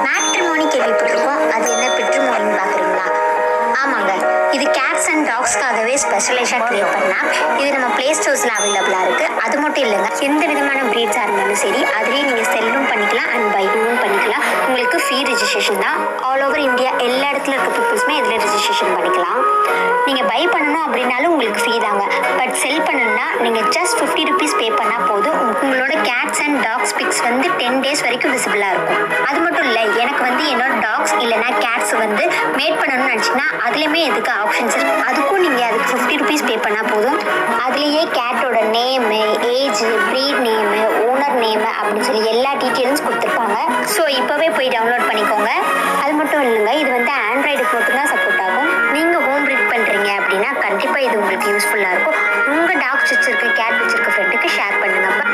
Matrimony கேள்விப்பட்டிருக்கோம். அது என்ன பெட்ரிமோனின்னு பார்க்குறீங்களா? ஆமாங்க, இது கேட்ஸ் அண்ட் டாக்ஸ்க்காகவே ஸ்பெஷலைஸாக க்ரியேட் பண்ண ஆப். இது நம்ம ப்ளே ஸ்டோர்ஸில் அவைலபிளாக இருக்குது. அது மட்டும் இல்லைங்க, எந்த விதமான ப்ரீட்ஸாக இருந்தாலும் சரி அதுலேயே நீங்கள் செல்லும் பண்ணிக்கலாம் அண்ட் பைக்கும் பண்ணிக்கலாம். உங்களுக்கு ஃப்ரீ ரெஜிஸ்ட்ரேஷன் தான். ஆல் ஓவர் இந்தியா எல்லா இடத்துல இருக்க பீப்புள்ஸுமே இதில் ரெஜிஸ்ட்ரேஷன் பண்ணிக்கலாம். நீங்கள் பை பண்ணணும் அப்படின்னாலும் உங்களுக்கு ஃப்ரீ தாங்க. பட் செல் பண்ணணும்னா நீங்கள் ஜஸ்ட் 50 ருபீஸ் பே பண்ணால் போதும். உங்களோட கேட்ஸ் அண்ட் டாக்ஸ் பிக்ஸ் வந்து 10 days வரைக்கும் விசிபிளாக இருக்கும். அது மட்டும் இல்லை, எனக்கு வந்து என்னோட டாக்ஸ் இல்லைனா கேட்ஸ் வந்து மேட் பண்ணணும்னு நினச்சிங்கன்னா அதுலேயுமே இதுக்கு ஆப்ஷன்ஸ் இருக்குது. அதுக்கும் நீங்கள் அதுக்கு 50 ருபீஸ் பே பண்ணால் போதும். அதுலேயே கேட்டோட name, age, breed name, owner name அப்படின்னு சொல்லி எல்லா டீட்டெயில்ஸ் கொடுத்துருப்பாங்க. ஸோ இப்போவே போய் டவுன்லோட் பண்ணிக்கோங்க. அது மட்டும் இல்லைங்க, இது வந்து ஆண்ட்ராய்டுக்கு மட்டும்தான் சப்போர்ட் ஆகும். நீங்கள் ஹோம் ப்ரீட் பண்ணுறீங்க அப்படின்னா கண்டிப்பாக இது உங்களுக்கு யூஸ்ஃபுல்லாக இருக்கும். உங்கள் டாக்ஸ் வச்சுருக்க கேட் வச்சுருக்க ஃப்ரெண்டுக்கு ஷேர் பண்ணுங்கப்பா.